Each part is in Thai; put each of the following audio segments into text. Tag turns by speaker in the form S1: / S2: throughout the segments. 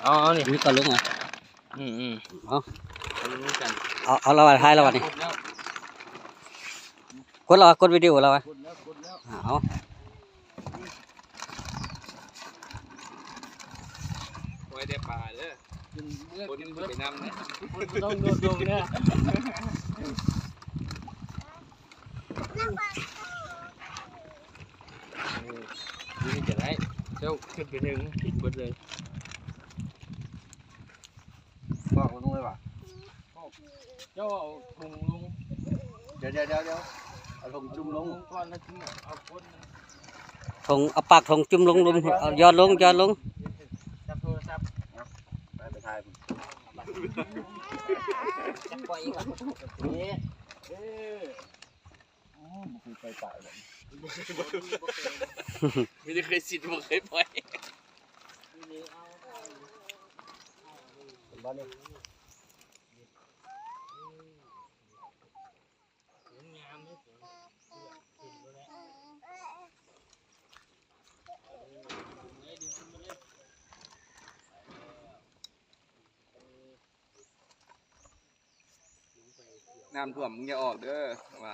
S1: เอานี่
S2: นี่ก็ลุงอ่ะเอาเราถ่ายเรานี่กดเรากดวิดีโอเราอ่ะเอา
S1: ไว้ได้ปลาเด้อคนไปนำเนี่ยต้องโดนเนี่ยนี่จะได้เจ้าขึ้นไปหนึ่งผิดหมดเลยบอกลุงเลยว่ะเจ้าเอาถุงลุงเดี๋ยวเอาถุงจุ่มลงก่อนแล้วถึงเอาคน
S2: ถงเอาปากถงจุ่มลงเอาย้อนลง
S1: จับโทรศัพท์ไปถ่ายจะปล่อยอีกนี่ไปป่าเลยไม่ได้เคยสิทธิ์ไม่เคยปล่อยน้ำท่วมมึงอย่าออกเด้อว่า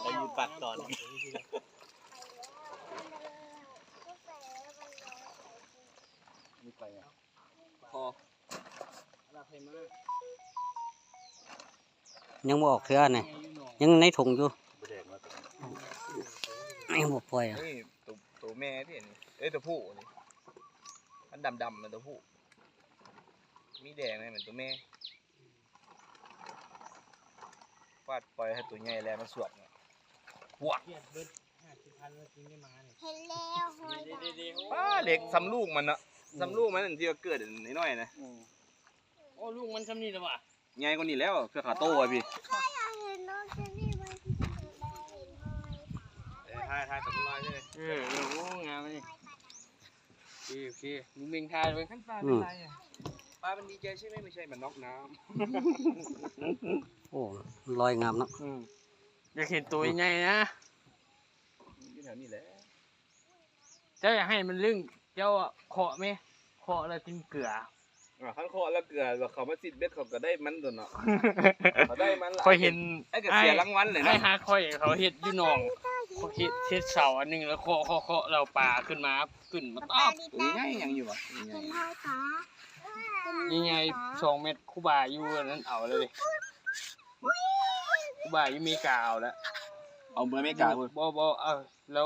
S1: ไปอยู่ปักก่อนนี่ไปอ่ะพอ
S2: ยังบ่ออกเครือนี่ยังในถุงอยู่ยังบ่ปล่อยอ่ะ
S1: นี่ตัวแม่ที่นี่ตัวผู้นี่มันดำมันตัวผู้มีแดงเหมือนตัวแม่ฟาดปล่อยให้ตัวใหญ่แล้วมันสวบว้าเห็นแล้วป้าเด็กซ้ำลูกมันเนาะซ้ำลูกมันที่เกิดน้อยๆนะโอ้ลูกมันซ้ำนี่แล้วว่ะใหญ่กว่านี้แล้วเพื่อขาโตไว้พี่ทายตะกุลายใช่ไหมโอ้งามเลยโอเคลุงเมงทายไปขั้นปลาเป็นไรอ่ะปลามันดีใจใช่ไหมไม่ใช่มันน็อกน้
S2: โอ้ลอยงามเนาะ
S3: อยากเห็นตัวใหญ่นะ
S1: แถวนี้แหละ
S3: เจ้าอยากให้มันลึ่งเจ้าเคาะไหมเคาะแล้วกินเกลือ
S1: ขั้นคอแล้วเกลือเขามาจิตเบ็ดเขาก็ได้มันตัวเนาะเขาได้มัน
S3: คอยเห็น
S1: ไอ้ก็เสียรางวัลเลยนะ
S3: ไอ้ฮาคอยเขาเห็ดอยู่หนองเห็ดเสาอันนึงแล้วเคาะเราปลาขึ้นมาตอบ
S1: ตัวใหญ่ยังอยู่วะ
S3: ยังไง2 เม็ดคู่บ่าอยู่นั้นเอาเลยคู่บ่าอยู่มีกาวแล้ว
S1: เอาเบอร์ไม่กา
S3: บ่เอาแล้ว